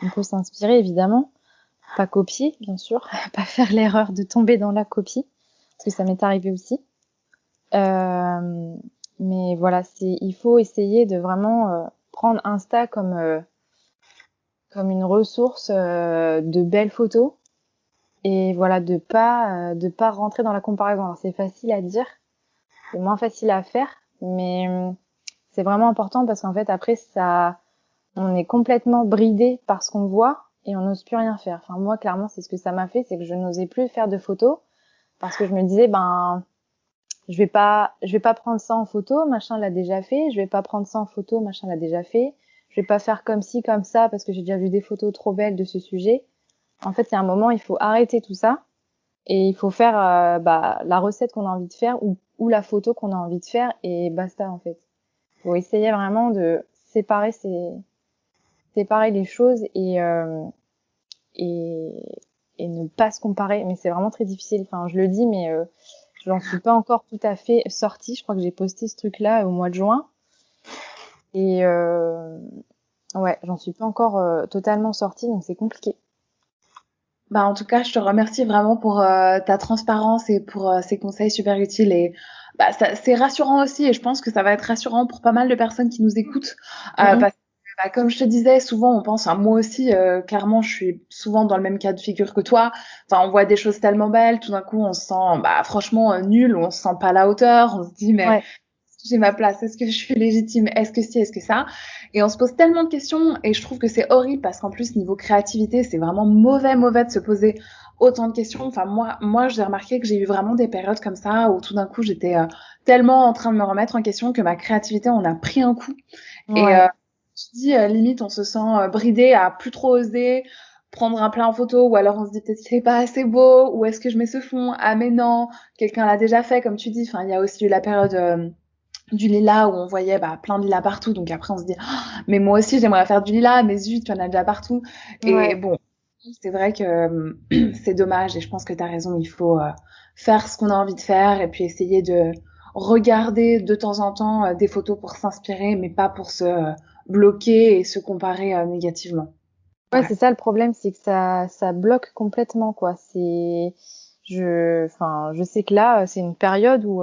on peut s'inspirer évidemment, pas copier bien sûr, pas faire l'erreur de tomber dans la copie, parce que ça m'est arrivé aussi. Mais voilà, il faut essayer de vraiment prendre Insta comme une ressource de belles photos et voilà, de pas rentrer dans la comparaison. Alors c'est facile à dire, c'est moins facile à faire, mais c'est vraiment important parce qu'en fait après on est complètement bridé par ce qu'on voit et on n'ose plus rien faire. Enfin moi clairement c'est ce que ça m'a fait, c'est que je n'osais plus faire de photos parce que je me disais je vais pas prendre ça en photo, machin l'a déjà fait, je vais pas prendre ça en photo, machin l'a déjà fait, je vais pas faire comme ci, comme ça, parce que j'ai déjà vu des photos trop belles de ce sujet. En fait, c'est un moment, il faut arrêter tout ça, et il faut faire, la recette qu'on a envie de faire, ou la photo qu'on a envie de faire, et basta, en fait. Faut essayer vraiment de séparer les choses et, et ne pas se comparer. Mais c'est vraiment très difficile. Enfin, je le dis, mais j'en suis pas encore tout à fait sortie. Je crois que j'ai posté ce truc-là au mois de juin. Et ouais, j'en suis pas encore totalement sortie, donc c'est compliqué. Bah, en tout cas, je te remercie vraiment pour ta transparence et pour ces conseils super utiles. Et bah, c'est rassurant aussi. Et je pense que ça va être rassurant pour pas mal de personnes qui nous écoutent. Mm Parce que, bah, comme je te disais, souvent on pense, enfin, moi aussi, clairement, je suis souvent dans le même cas de figure que toi. Enfin, on voit des choses tellement belles, tout d'un coup, on se sent, bah, franchement, nul, ou on se sent pas à la hauteur. On se dit, mais ouais, j'ai ma place, est-ce que je suis légitime, est-ce que si, est-ce que ça, et on se pose tellement de questions, et je trouve que c'est horrible parce qu'en plus niveau créativité c'est vraiment mauvais de se poser autant de questions. Enfin moi j'ai remarqué que j'ai eu vraiment des périodes comme ça où tout d'un coup j'étais tellement en train de me remettre en question que ma créativité en a pris un coup, et ouais, je dis limite on se sent bridé à plus trop oser prendre un plat en photo, ou alors on se dit peut-être qu'il est pas assez beau, ou est-ce que je mets ce fond, ah mais non, quelqu'un l'a déjà fait comme tu dis. Enfin il y a aussi eu la période du lilas où on voyait bah, plein de lilas partout. Donc après, on se dit, oh, mais moi aussi, j'aimerais faire du lilas, mais zut, tu en as déjà partout. Et ouais. bon, c'est vrai que c'est dommage et je pense que tu as raison. Il faut faire ce qu'on a envie de faire et puis essayer de regarder de temps en temps des photos pour s'inspirer, mais pas pour se bloquer et se comparer négativement. Ouais, Voilà. c'est ça le problème, c'est que ça bloque complètement, quoi. je sais que là, c'est une période où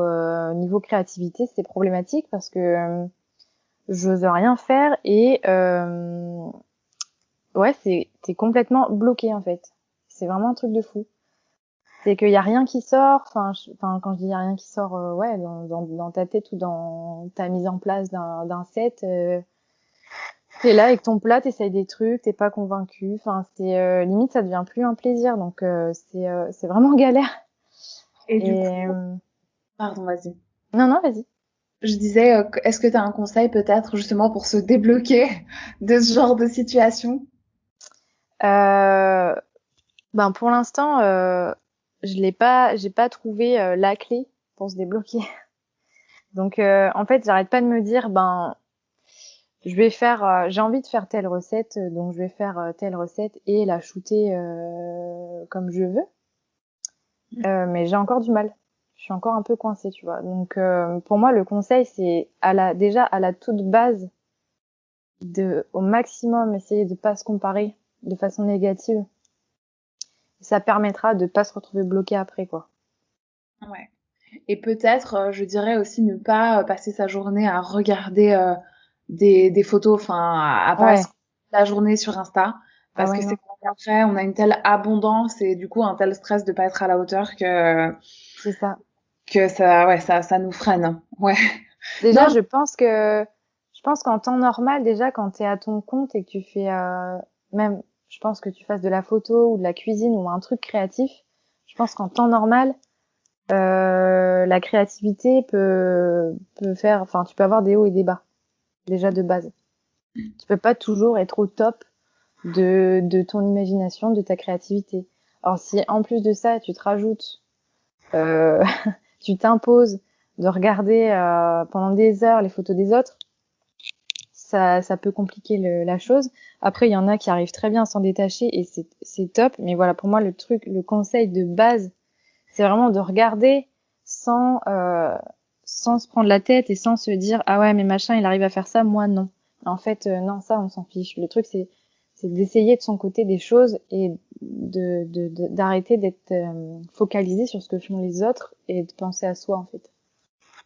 niveau créativité, c'est problématique parce que j'ose rien faire et ouais, t'es complètement bloqué en fait. C'est vraiment un truc de fou. C'est qu'il y a rien qui sort. Enfin, quand je dis il y a rien qui sort, ouais, dans ta tête ou dans ta mise en place d'un set. T'es là avec ton plat, t'essayes des trucs, t'es pas convaincu. Enfin, c'est limite, ça devient plus un plaisir. Donc c'est vraiment galère. Et du Et coup, pardon, vas-y. non, vas-y. Je disais, est-ce que tu as un conseil peut-être justement pour se débloquer de ce genre de situation? Euh, Ben pour l'instant, j'ai pas trouvé la clé pour se débloquer. Donc en fait, j'arrête pas de me dire ben j'ai envie de faire telle recette, donc je vais faire telle recette et la shooter comme je veux. Mais j'ai encore du mal. Je suis encore un peu coincée, tu vois. Donc pour moi, le conseil c'est déjà à la toute base de au maximum essayer de pas se comparer de façon négative. Ça permettra de pas se retrouver bloqué après, quoi. Ouais. Et peut-être, je dirais aussi ne pas passer sa journée à regarder des photos, enfin, à pas Ouais. scroller la journée sur Insta, Ah parce ouais, que c'est non, qu'après, on a une telle abondance et du coup un tel stress de pas être à la hauteur c'est ça. que ça, ouais, ça nous freine. Ouais. Déjà, Non, je pense qu'en temps normal, déjà, quand t'es à ton compte et que tu fais, même, je pense que tu fasses de la photo ou de la cuisine ou un truc créatif, je pense qu'en temps normal, la créativité peut faire, enfin, tu peux avoir des hauts et des bas, déjà de base. Tu peux pas toujours être au top de ton imagination, de ta créativité. Alors, si en plus de ça, tu te rajoutes, euh, tu t'imposes de regarder pendant des heures les photos des autres, ça peut compliquer la chose. Après, il y en a qui arrivent très bien à s'en détacher et c'est top. Mais voilà, pour moi, le conseil de base, c'est vraiment de regarder sans se prendre la tête et sans se dire ah ouais mais machin il arrive à faire ça, moi non. En fait, non, ça on s'en fiche. Le truc c'est d'essayer de son côté des choses et d'arrêter d'être focalisé sur ce que font les autres et de penser à soi en fait.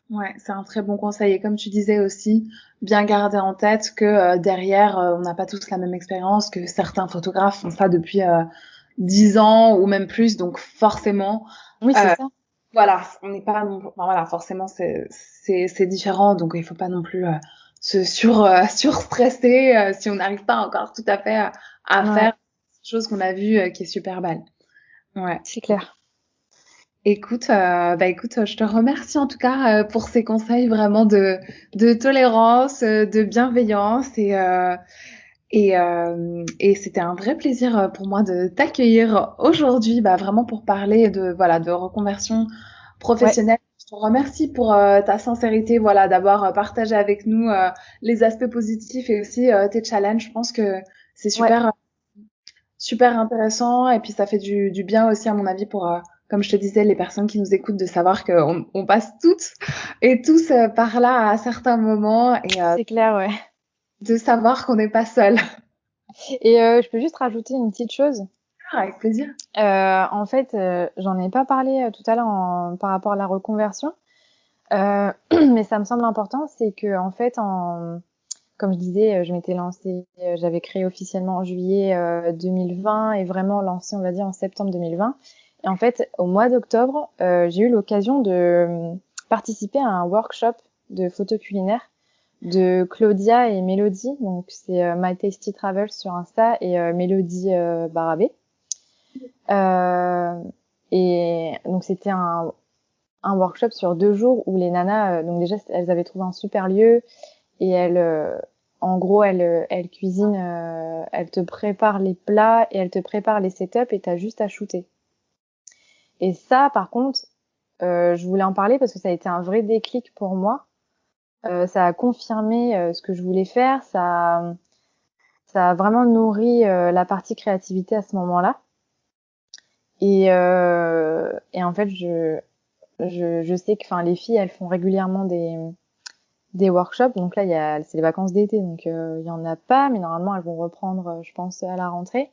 ouais, c'est un très bon conseil. Et comme tu disais aussi, bien garder en tête que derrière, on n'a pas tous la même expérience, que certains photographes font ça depuis 10 ans ou même plus. Donc forcément, Oui, c'est euh, ça. voilà, on n'est pas non, enfin, voilà, forcément c'est différent. Donc il faut pas non plus se surstresser si on n'arrive pas encore tout à fait à Ouais, faire chose qu'on a vue qui est super belle. Ouais. c'est clair. Écoute, écoute, je te remercie en tout cas pour ces conseils vraiment de tolérance, de bienveillance et c'était un vrai plaisir pour moi de t'accueillir aujourd'hui, bah, vraiment pour parler de voilà de reconversion Ouais, professionnelle. Je te remercie pour ta sincérité, voilà, d'avoir partagé avec nous les aspects positifs et aussi tes challenges. Je pense que c'est ouais. super intéressant et puis ça fait du bien aussi à mon avis pour comme je te disais les personnes qui nous écoutent de savoir qu'on passe toutes et tous par là à certains moments et C'est clair, ouais. de savoir qu'on n'est pas seul. Et je peux juste rajouter une petite chose. Avec plaisir. En fait, j'en ai pas parlé tout à l'heure par rapport à la reconversion, mais ça me semble important, c'est que en fait, comme je disais, je m'étais lancée, j'avais créé officiellement en juillet 2020 et vraiment lancé, on va dire, en septembre 2020. Et en fait, au mois d'octobre, j'ai eu l'occasion de participer à un workshop de photo culinaire de Claudia et Mélodie. Donc, c'est My Tasty Travels sur Insta et Mélodie Barabé. Euh, et donc c'était un workshop sur 2 jours où les nanas, donc déjà elles avaient trouvé un super lieu et en gros elles cuisinent, elles te préparent les plats et elles te préparent les setups et t'as juste à shooter. Et ça par contre, je voulais en parler parce que ça a été un vrai déclic pour moi. Ça a confirmé ce que je voulais faire, ça a vraiment nourri la partie créativité à ce moment-là. Et en fait, je sais que, enfin, les filles, elles font régulièrement des workshops. Donc là, c'est les vacances d'été, donc il y en a pas, mais normalement, elles vont reprendre, je pense, à la rentrée.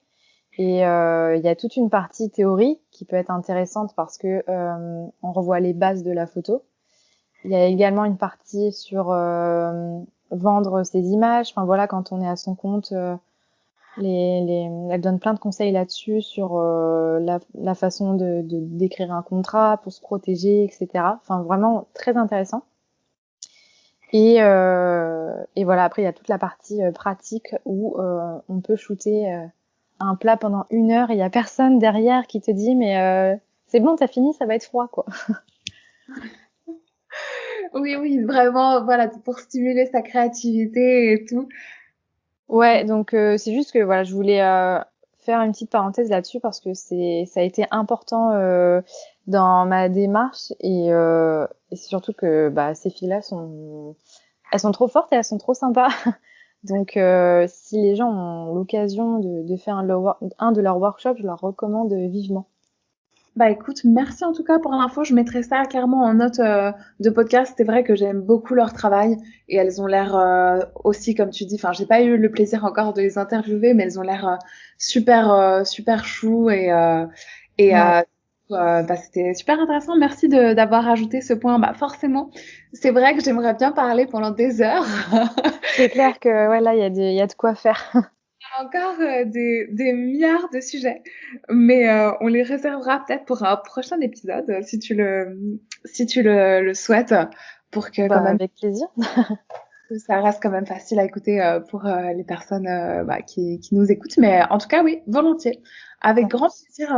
Et il y a toute une partie théorie qui peut être intéressante parce que on revoit les bases de la photo. Il y a également une partie sur vendre ses images. Enfin voilà, quand on est à son compte, elle donne plein de conseils là-dessus sur la façon de d'écrire un contrat pour se protéger, etc. Enfin vraiment très intéressant. Et voilà, après il y a toute la partie pratique où on peut shooter un plat pendant 1 heure et il y a personne derrière qui te dit mais c'est bon, t'as fini, ça va être froid quoi. Oui, vraiment, voilà, pour stimuler sa créativité et tout. Ouais, donc c'est juste que voilà, je voulais faire une petite parenthèse là-dessus parce que ça a été important dans ma démarche et c'est surtout que bah ces filles-là elles sont trop fortes et elles sont trop sympas. Donc si les gens ont l'occasion de faire un de leurs workshops, je leur recommande vivement. Bah écoute, merci en tout cas pour l'info. Je mettrai ça clairement en note de podcast. C'est vrai que j'aime beaucoup leur travail et elles ont l'air aussi, comme tu dis, enfin, j'ai pas eu le plaisir encore de les interviewer, mais elles ont l'air super chou et Ouais. bah, c'était super intéressant. Merci d'avoir ajouté ce point. Bah forcément, c'est vrai que j'aimerais bien parler pendant des heures. C'est clair que ouais là il y a de quoi faire. Encore des milliards de sujets, mais on les réservera peut-être pour un prochain épisode, si tu le souhaites, pour que quand Bah même avec plaisir. ça reste quand même facile à écouter pour les personnes bah, qui nous écoutent. Mais en tout cas, oui, volontiers. Avec grand plaisir.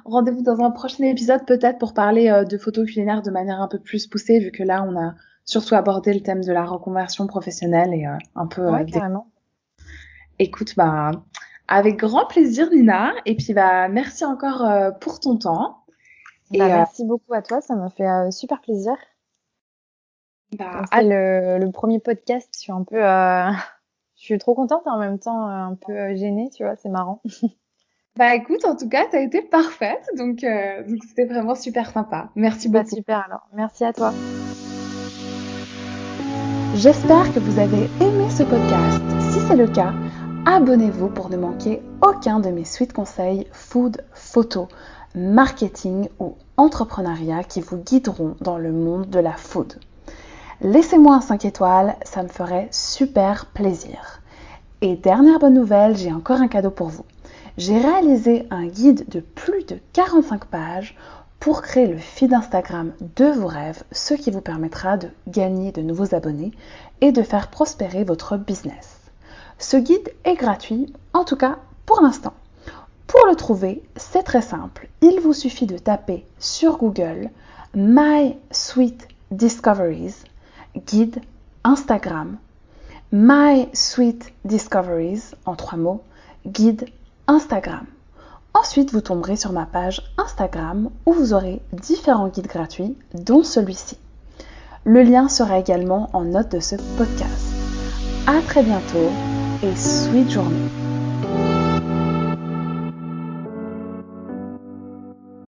Rendez-vous dans un prochain épisode peut-être pour parler de photos culinaires de manière un peu plus poussée, vu que là, on a surtout abordé le thème de la reconversion professionnelle et un peu Ouais, carrément. Écoute, bah, avec grand plaisir, Nina. Et puis, bah, merci encore pour ton temps. Bah Et merci beaucoup à toi, ça m'a fait super plaisir. bah, Donc c'est le premier podcast, je suis un peu je suis trop contente et en même temps un peu gênée, tu vois, c'est marrant. bah, écoute, en tout cas, t'as été parfaite. Donc c'était vraiment super sympa. Merci Bah beaucoup. super alors. Merci à toi. J'espère que vous avez aimé ce podcast. Si c'est le cas, abonnez-vous pour ne manquer aucun de mes suites conseils food, photo, marketing ou entrepreneuriat qui vous guideront dans le monde de la food. Laissez-moi un 5 étoiles, ça me ferait super plaisir. Et dernière bonne nouvelle, j'ai encore un cadeau pour vous. J'ai réalisé un guide de plus de 45 pages pour créer le feed Instagram de vos rêves, ce qui vous permettra de gagner de nouveaux abonnés et de faire prospérer votre business. Ce guide est gratuit, en tout cas pour l'instant. Pour le trouver, c'est très simple. Il vous suffit de taper sur Google My Sweet Discoveries, guide Instagram, My Sweet Discoveries, en 3 mots, guide Instagram. Ensuite, vous tomberez sur ma page Instagram où vous aurez différents guides gratuits, dont celui-ci. Le lien sera également en note de ce podcast. À très bientôt et sweet journée.